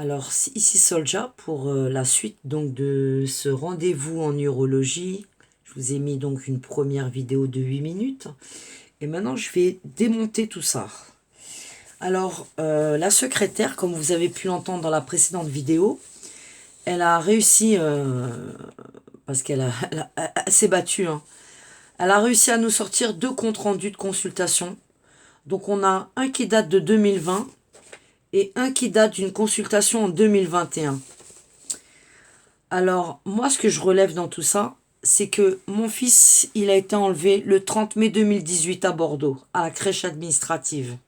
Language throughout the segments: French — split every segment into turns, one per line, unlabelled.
Alors, ici Solja pour la suite donc de ce rendez-vous en urologie. Je vous ai mis donc une première vidéo de 8 minutes. Et maintenant, je vais démonter tout ça. Alors, la secrétaire, comme vous avez pu l'entendre dans la précédente vidéo, elle a réussi, parce elle s'est battue, hein. Elle a réussi à nous sortir 2 comptes rendus de consultation. Donc, on a un qui date de 2020 et un qui date d'une consultation en 2021. Alors, moi, ce que je relève dans tout ça, c'est que mon fils, il a été enlevé le 30 mai 2018 à Bordeaux, à la crèche administrative.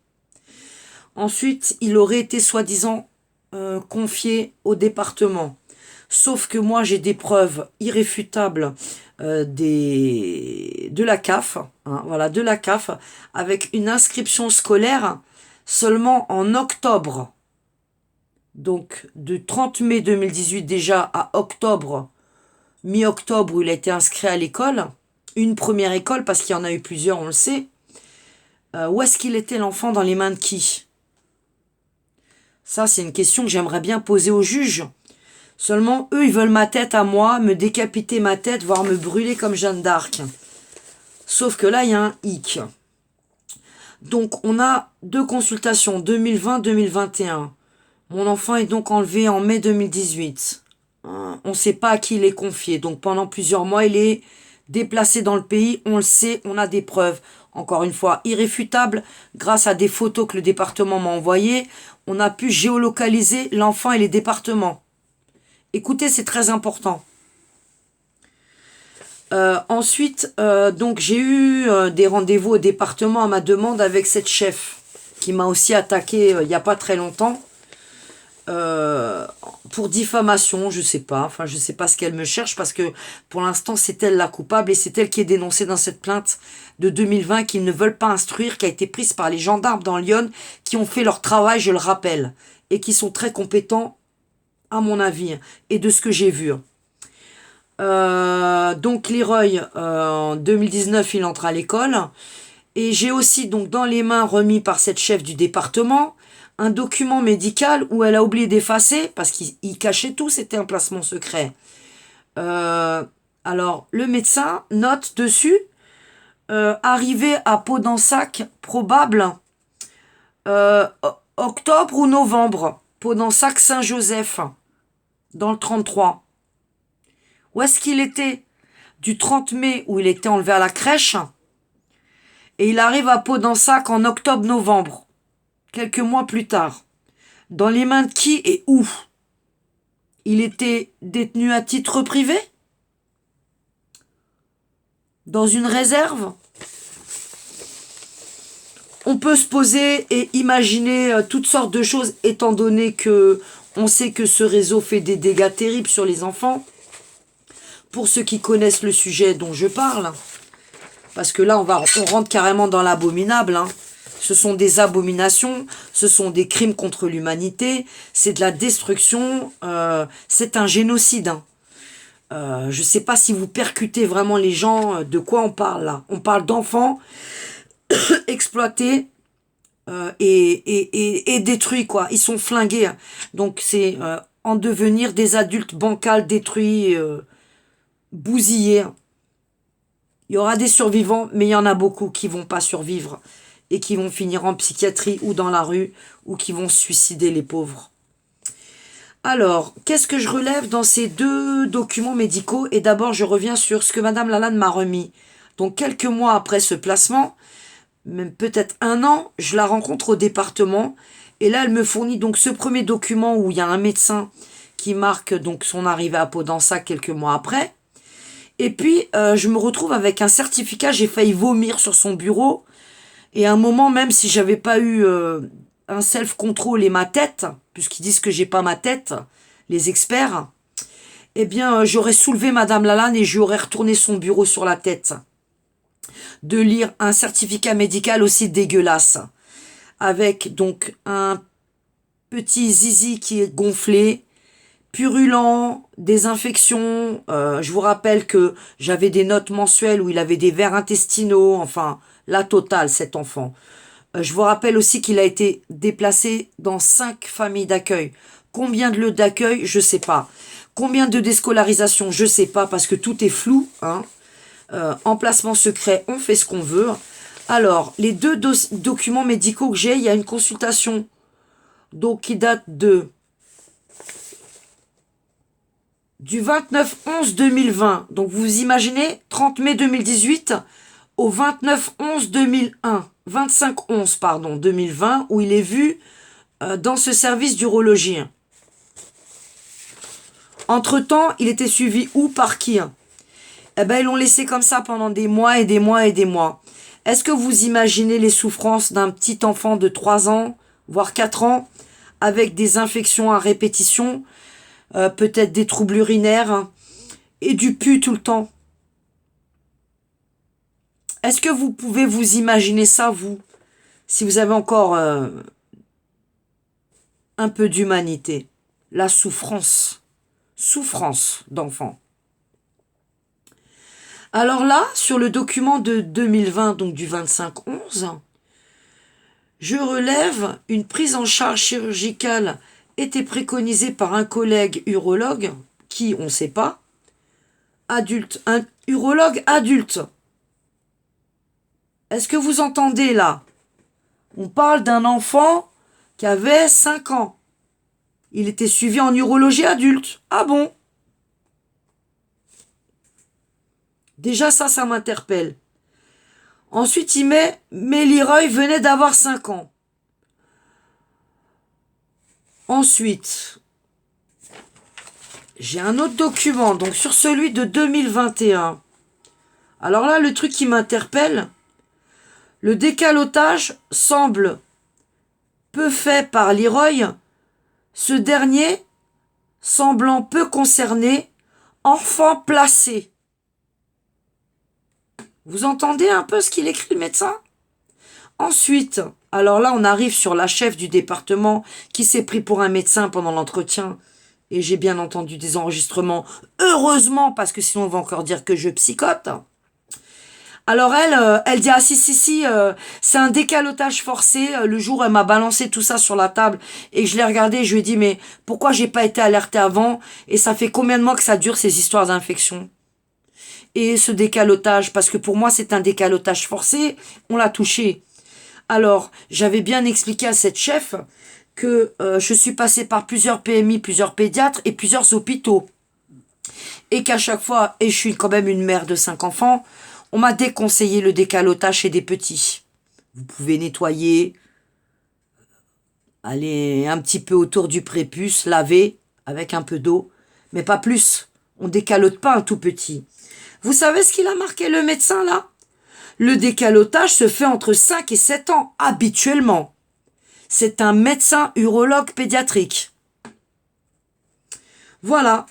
Ensuite, il aurait été soi-disant confié au département. Sauf que moi, j'ai des preuves irréfutables de la CAF, hein, voilà, de la CAF, avec une inscription scolaire seulement en octobre. Donc, de 30 mai 2018 déjà à octobre, mi-octobre, où il a été inscrit à l'école, une première école, parce qu'il y en a eu plusieurs, on le sait. Où est-ce qu'il était l'enfant, dans les mains de qui? Ça, c'est une question que j'aimerais bien poser aux juges. Seulement, eux, ils veulent ma tête à moi, me décapiter ma tête, voire me brûler comme Jeanne d'Arc. Sauf que là, il y a un hic. Donc, on a 2 consultations, 2020-2021. Mon enfant est donc enlevé en mai 2018. On ne sait pas à qui il est confié. Donc, pendant plusieurs mois, il est déplacé dans le pays. On le sait, on a des preuves. Encore une fois, irréfutables. Grâce à des photos que le département m'a envoyées, on a pu géolocaliser l'enfant et les départements. Écoutez, c'est très important. Ensuite, donc j'ai eu des rendez-vous au département à ma demande avec cette chef qui m'a aussi attaqué il n'y a pas très longtemps pour diffamation, je sais pas. Enfin, je sais pas ce qu'elle me cherche parce que pour l'instant c'est elle la coupable et c'est elle qui est dénoncée dans cette plainte de 2020 qu'ils ne veulent pas instruire, qui a été prise par les gendarmes dans Lyon, qui ont fait leur travail, je le rappelle, et qui sont très compétents à mon avis, et de ce que j'ai vu. Donc Leroy, en 2019, il entre à l'école. Et j'ai aussi donc dans les mains, remis par cette chef du département, un document médical où elle a oublié d'effacer, parce qu'il cachait tout, c'était un placement secret. Alors, le médecin note dessus, arrivé à Podensac, probable, octobre ou novembre, Podensac Saint-Joseph, dans le 33. Où est-ce qu'il était? Du 30 mai, où il était enlevé à la crèche, et il arrive à Podensac en octobre-novembre, quelques mois plus tard. Dans les mains de qui et où? Il était détenu à titre privé? Dans une réserve? On peut se poser et imaginer toutes sortes de choses, étant donné que on sait que ce réseau fait des dégâts terribles sur les enfants. Pour ceux qui connaissent le sujet dont je parle, parce que là, on rentre carrément dans l'abominable, hein. Ce sont des abominations, ce sont des crimes contre l'humanité, c'est de la destruction, c'est un génocide, hein. Je ne sais pas si vous percutez vraiment les gens, de quoi on parle là. On parle d'enfants exploités et détruits, quoi. Ils sont flingués, hein. Donc c'est en devenir des adultes bancals, détruits, bousillés. Il y aura des survivants, mais il y en a beaucoup qui vont pas survivre et qui vont finir en psychiatrie ou dans la rue ou qui vont se suicider, les pauvres. Alors, qu'est-ce que je relève dans ces 2 documents médicaux? Et d'abord, je reviens sur ce que Madame Lalanne m'a remis. Donc, quelques mois après ce placement, même peut-être 1 an, je la rencontre au département. Et là, elle me fournit donc ce premier document où il y a un médecin qui marque donc son arrivée à Podensac quelques mois après. Et puis, je me retrouve avec un certificat, j'ai failli vomir sur son bureau. Et à un moment, même si j'avais pas eu un self-control et ma tête, puisqu'ils disent que j'ai pas ma tête, les experts, eh bien, j'aurais soulevé Madame Lalanne et j'aurais retourné son bureau sur la tête. De lire un certificat médical aussi dégueulasse, avec donc un petit zizi qui est gonflé, purulent, des infections. Je vous rappelle que j'avais des notes mensuelles où il avait des vers intestinaux, enfin, la totale, cet enfant. Je vous rappelle aussi qu'il a été déplacé dans 5 familles d'accueil. Combien de lieux d'accueil? Je sais pas. Combien de déscolarisation? Je sais pas, parce que tout est flou. Hein. Emplacement secret, on fait ce qu'on veut. Alors, les deux documents médicaux que j'ai, il y a une consultation donc, qui date du 29/11/2020. Donc, vous imaginez, 30 mai 2018 au 29/11/2001. 25/11, pardon, 2020, où il est vu dans ce service d'urologie. Entre-temps, il était suivi où, par qui? Eh ben, ils l'ont laissé comme ça pendant des mois et des mois et des mois. Est-ce que vous imaginez les souffrances d'un petit enfant de 3 ans, voire 4 ans, avec des infections à répétition, peut-être des troubles urinaires, hein, et du pu tout le temps? Est-ce que vous pouvez vous imaginer ça, vous, si vous avez encore un peu d'humanité? La souffrance d'enfant. Alors là, sur le document de 2020, donc du 25/11, je relève une prise en charge chirurgicale était préconisée par un collègue urologue, qui, on ne sait pas, adulte, un urologue adulte. Est-ce que vous entendez là? On parle d'un enfant qui avait 5 ans. Il était suivi en urologie adulte. Ah bon? Déjà ça m'interpelle. Ensuite, il met « Mais Leroy venait d'avoir 5 ans ». Ensuite, j'ai un autre document, donc sur celui de 2021. Alors là, le truc qui m'interpelle, le décalotage semble peu fait par Leroy, ce dernier semblant peu concerné, enfant placé. Vous entendez un peu ce qu'il écrit, le médecin? Ensuite, alors là, on arrive sur la chef du département qui s'est pris pour un médecin pendant l'entretien. Et j'ai bien entendu des enregistrements. Heureusement, parce que sinon on va encore dire que je psychote. Alors elle dit, ah si, c'est un décalotage forcé. Le jour où elle m'a balancé tout ça sur la table et que je l'ai regardé, je lui ai dit, mais pourquoi j'ai pas été alertée avant? Et ça fait combien de mois que ça dure, ces histoires d'infection? Et ce décalotage, parce que pour moi c'est un décalotage forcé, on l'a touché. Alors, j'avais bien expliqué à cette chef que je suis passée par plusieurs PMI, plusieurs pédiatres et plusieurs hôpitaux. Et qu'à chaque fois, et je suis quand même une mère de 5 enfants, on m'a déconseillé le décalotage chez des petits. Vous pouvez nettoyer, aller un petit peu autour du prépuce, laver avec un peu d'eau, mais pas plus. On décalote pas un tout petit. Vous savez ce qu'il a marqué le médecin là? Le décalotage se fait entre 5 et 7 ans, habituellement. C'est un médecin urologue pédiatrique. Voilà.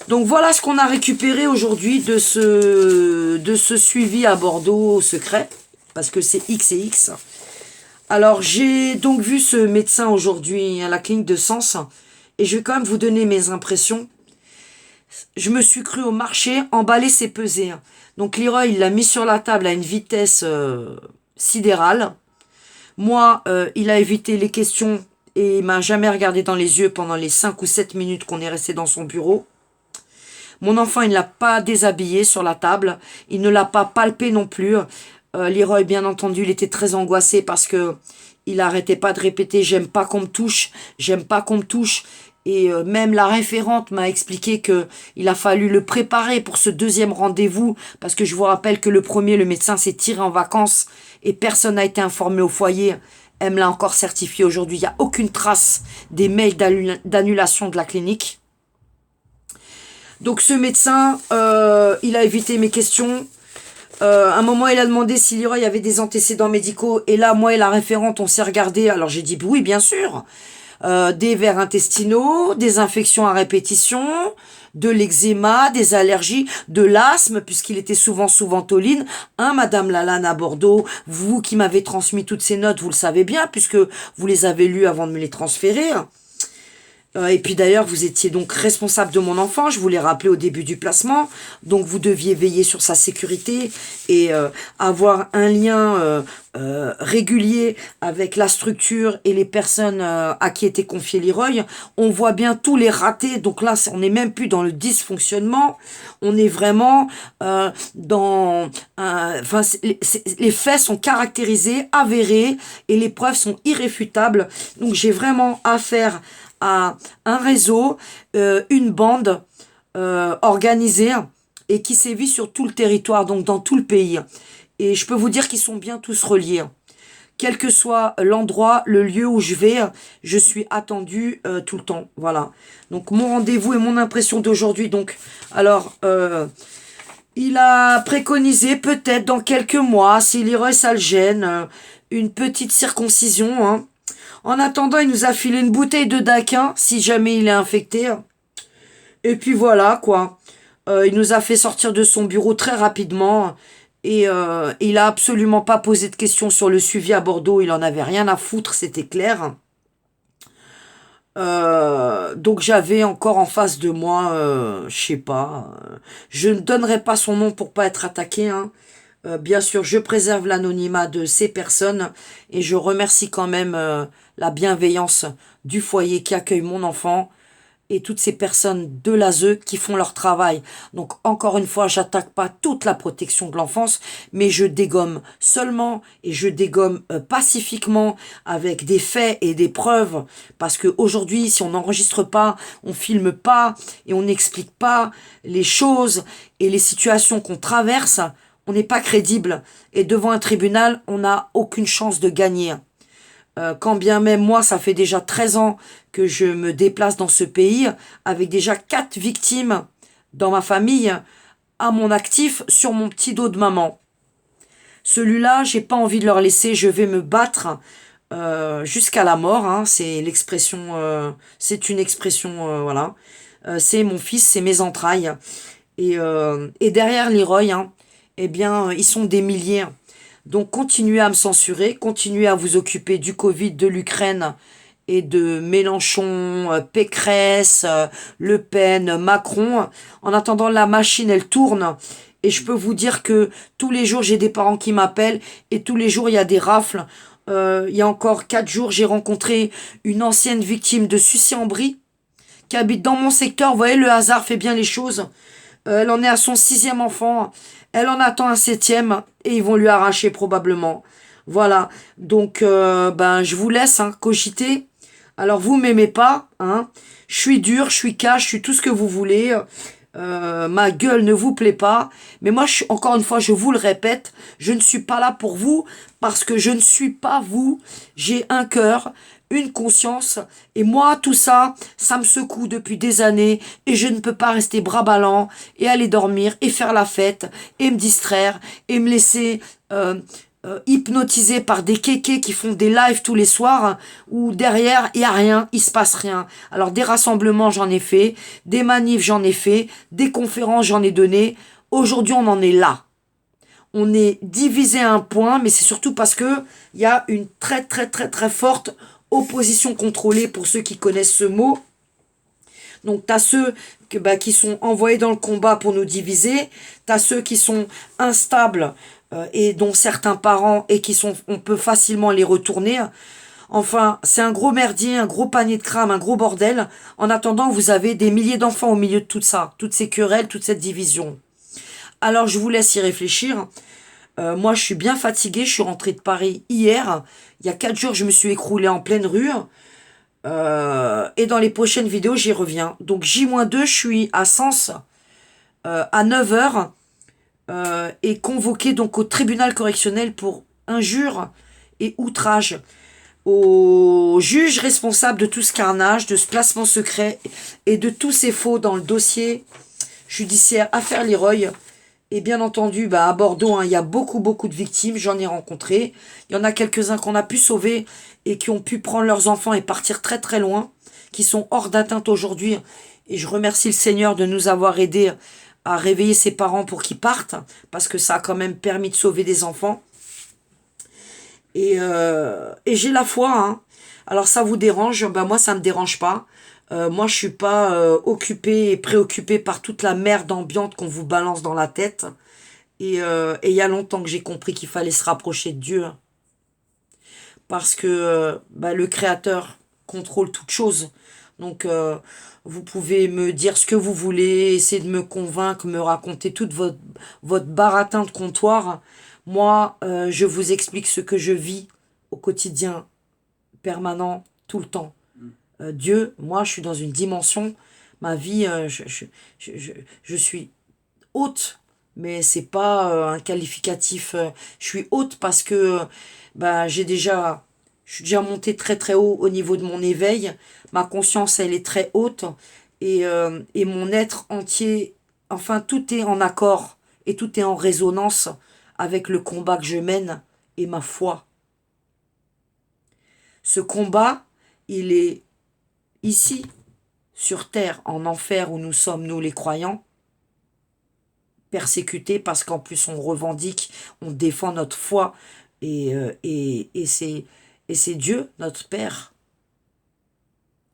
Donc voilà ce qu'on a récupéré aujourd'hui de ce suivi à Bordeaux secret, parce que c'est X et X. Alors j'ai donc vu ce médecin aujourd'hui à la clinique de Sens, et je vais quand même vous donner mes impressions. Je me suis cru au marché, emballer c'est peser. Donc Leroy, il l'a mis sur la table à une vitesse sidérale. Moi, il a évité les questions et il m'a jamais regardé dans les yeux pendant les 5 ou 7 minutes qu'on est resté dans son bureau. Mon enfant, il ne l'a pas déshabillé sur la table. Il ne l'a pas palpé non plus. Leroy, bien entendu, il était très angoissé parce que il arrêtait pas de répéter « J'aime pas qu'on me touche, j'aime pas qu'on me touche ». Et même la référente m'a expliqué que il a fallu le préparer pour ce deuxième rendez-vous, parce que je vous rappelle que le premier, le médecin s'est tiré en vacances et personne n'a été informé au foyer. Elle me l'a encore certifié aujourd'hui. Il n'y a aucune trace des mails d'annulation de la clinique. Donc ce médecin, il a évité mes questions. À un moment, il a demandé si Leroy avait des antécédents médicaux. Et là, moi et la référente, on s'est regardé. Alors j'ai dit oui, bien sûr. Des vers intestinaux, des infections à répétition, de l'eczéma, des allergies, de l'asthme, puisqu'il était souvent sous ventoline. Hein, Madame Lalanne à Bordeaux, vous qui m'avez transmis toutes ces notes, vous le savez bien, puisque vous les avez lues avant de me les transférer. Et puis d'ailleurs, vous étiez donc responsable de mon enfant, je vous l'ai rappelé au début du placement, donc vous deviez veiller sur sa sécurité et avoir un lien régulier avec la structure et les personnes à qui était confié Leroy. On voit bien tous les ratés, donc là, on n'est même plus dans le dysfonctionnement, on est vraiment dans... Enfin, les faits sont caractérisés, avérés, et les preuves sont irréfutables, donc j'ai vraiment affaire à un réseau, une bande organisée et qui sévit sur tout le territoire, donc dans tout le pays. Et je peux vous dire qu'ils sont bien tous reliés. Quel que soit l'endroit, le lieu où je suis attendue tout le temps. Voilà. Donc mon rendez-vous et mon impression d'aujourd'hui. Donc, alors, il a préconisé peut-être dans quelques mois, si Leroy ça le gêne, une petite circoncision, hein. En attendant, il nous a filé une bouteille de Daquin, si jamais il est infecté. Et puis voilà, quoi. Il nous a fait sortir de son bureau très rapidement. Et il a absolument pas posé de questions sur le suivi à Bordeaux. Il en avait rien à foutre, c'était clair. Donc j'avais encore en face de moi, je sais pas. Je ne donnerai pas son nom pour pas être attaqué, hein. Bien sûr, je préserve l'anonymat de ces personnes et je remercie quand même la bienveillance du foyer qui accueille mon enfant et toutes ces personnes de l'ASE qui font leur travail. Donc encore une fois, j'attaque pas toute la protection de l'enfance, mais je dégomme seulement et je dégomme pacifiquement avec des faits et des preuves, parce que aujourd'hui, si on n'enregistre pas, on filme pas et on n'explique pas les choses et les situations qu'on traverse, on n'est pas crédible. Et devant un tribunal, on n'a aucune chance de gagner. Quand bien même moi, ça fait déjà 13 ans que je me déplace dans ce pays, avec déjà 4 victimes dans ma famille, à mon actif, sur mon petit dos de maman. Celui-là, j'ai pas envie de leur laisser, je vais me battre jusqu'à la mort, hein. C'est l'expression, c'est une expression, voilà. C'est mon fils, c'est mes entrailles. Et derrière Leroy, hein, eh bien, ils sont des milliers. Donc, continuez à me censurer, continuez à vous occuper du Covid, de l'Ukraine et de Mélenchon, Pécresse, Le Pen, Macron. En attendant, la machine, elle tourne. Et je peux vous dire que tous les jours, j'ai des parents qui m'appellent et tous les jours, il y a des rafles. Il y a encore 4 jours, j'ai rencontré une ancienne victime de Sucy-en-Brie qui habite dans mon secteur. Vous voyez, le hasard fait bien les choses. Elle en est à son 6e enfant. Elle en attend un 7e. Et ils vont lui arracher probablement. Voilà. Donc, ben, je vous laisse cogiter. Alors, vous m'aimez pas. Hein. Je suis dur, je suis cash, je suis tout ce que vous voulez. Ma gueule ne vous plaît pas. Mais moi, encore une fois, je vous le répète, je ne suis pas là pour vous parce que je ne suis pas vous. J'ai un cœur, une conscience. Et moi, tout ça, ça me secoue depuis des années. Et je ne peux pas rester bras ballants et aller dormir et faire la fête et me distraire et me laisser hypnotisé par des kékés qui font des lives tous les soirs où derrière il y a rien, il se passe rien. Alors des rassemblements j'en ai fait, des manifs j'en ai fait, des conférences j'en ai donné. Aujourd'hui on en est là. On est divisé à un point, mais c'est surtout parce que il y a une très très très très forte opposition contrôlée pour ceux qui connaissent ce mot. Donc t'as ceux qui sont envoyés dans le combat pour nous diviser, t'as ceux qui sont instables et dont certains parents et on peut facilement les retourner. Enfin, c'est un gros merdier, un gros panier de crame, un gros bordel. En attendant, vous avez des milliers d'enfants au milieu de tout ça, toutes ces querelles, toute cette division. Alors, je vous laisse y réfléchir. Moi, je suis bien fatiguée, je suis rentrée de Paris hier. Il y a 4 jours, je me suis écroulée en pleine rue. Et dans les prochaines vidéos, j'y reviens. Donc, J-2, je suis à Sens à 9h. Est convoqué donc au tribunal correctionnel pour injure et outrage au juge responsable de tout ce carnage, de ce placement secret et de tous ces faux dans le dossier judiciaire affaire Leroy. Et bien entendu, à Bordeaux, il y a beaucoup de victimes, j'en ai rencontré. Il y en a quelques-uns qu'on a pu sauver et qui ont pu prendre leurs enfants et partir très très loin, qui sont hors d'atteinte aujourd'hui. Et je remercie le Seigneur de nous avoir aidés à réveiller ses parents pour qu'ils partent, parce que ça a quand même permis de sauver des enfants. Et j'ai la foi. Alors ça vous dérange, moi ça me dérange pas. Moi, je suis pas occupée et préoccupée par toute la merde ambiante qu'on vous balance dans la tête. Et il y a longtemps que j'ai compris qu'il fallait se rapprocher de Dieu. Parce que bah, le Créateur contrôle toute chose. Donc, vous pouvez me dire ce que vous voulez, essayer de me convaincre, me raconter toute votre baratin de comptoir. Moi, je vous explique ce que je vis au quotidien, permanent, tout le temps. Dieu, moi, je suis dans une dimension, ma vie, je suis haute, mais c'est pas un qualificatif. Je suis haute parce que bah, je suis déjà montée très très haut au niveau de mon éveil. Ma conscience, elle est très haute et mon être entier, enfin, tout est en accord et tout est en résonance avec le combat que je mène et ma foi. Ce combat, il est ici, sur terre, en enfer où nous sommes, nous les croyants, persécutés parce qu'en plus on revendique, on défend notre foi et c'est Dieu, notre Père,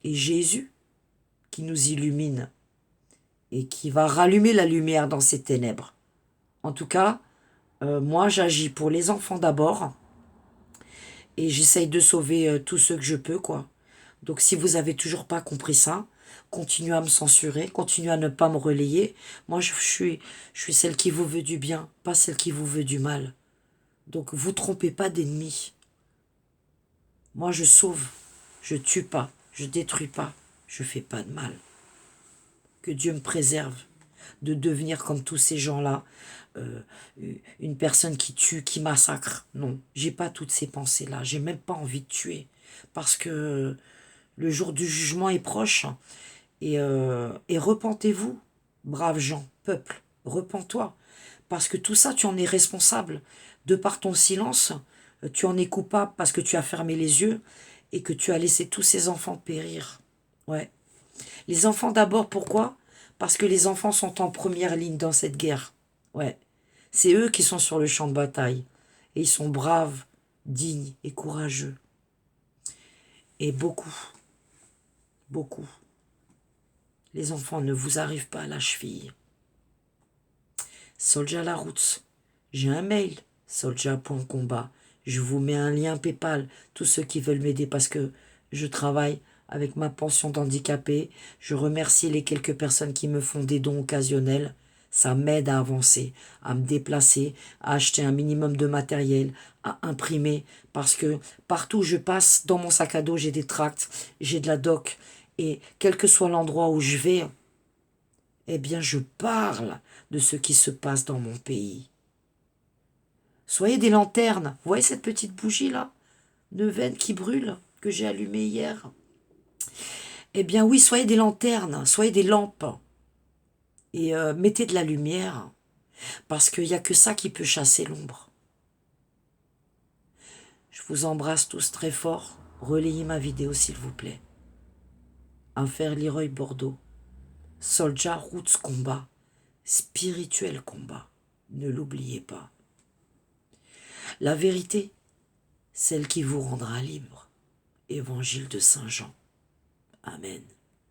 et Jésus qui nous illumine et qui va rallumer la lumière dans ces ténèbres. En tout cas, moi j'agis pour les enfants d'abord et j'essaye de sauver tous ceux que je peux, quoi. Donc si vous avez toujours pas compris ça, continuez à me censurer, continuez à ne pas me relayer. Moi je suis celle qui vous veut du bien, pas celle qui vous veut du mal. Donc vous trompez pas d'ennemis. Moi je sauve, je tue pas, je détruis pas, je fais pas de mal. Que Dieu me préserve de devenir comme tous ces gens-là, euh, une personne qui tue, qui massacre. Non, j'ai pas toutes ces pensées-là, j'ai même pas envie de tuer. Parce que le jour du jugement est proche. Et repentez-vous, braves gens, peuple, repens-toi. Parce que tout ça, tu en es responsable. De par ton silence, tu en es coupable parce que tu as fermé les yeux et que tu as laissé tous ces enfants périr. Ouais. Les enfants d'abord, pourquoi? Parce que les enfants sont en première ligne dans cette guerre. Ouais. C'est eux qui sont sur le champ de bataille. Et ils sont braves, dignes et courageux. Et beaucoup, beaucoup. Les enfants ne vous arrivent pas à la cheville. Soldier la route. J'ai un mail, soldier.combat. Je vous mets un lien PayPal, tous ceux qui veulent m'aider parce que je travaille avec ma pension d'handicapé. Je remercie les quelques personnes qui me font des dons occasionnels. Ça m'aide à avancer, à me déplacer, à acheter un minimum de matériel, à imprimer, parce que partout où je passe, dans mon sac à dos, j'ai des tracts, j'ai de la doc, et quel que soit l'endroit où je vais, eh bien je parle de ce qui se passe dans mon pays. Soyez des lanternes. Vous voyez cette petite bougie-là, neuvaine qui brûle, que j'ai allumée hier? Eh bien oui, soyez des lanternes, soyez des lampes. Et mettez de la lumière, parce qu'il n'y a que ça qui peut chasser l'ombre. Je vous embrasse tous très fort. Relayez ma vidéo, s'il vous plaît. Affaire Leroy Bordeaux. Soldier Roots combat. Spirituel combat. Ne l'oubliez pas. La vérité, celle qui vous rendra libre. Évangile de Saint Jean. Amen.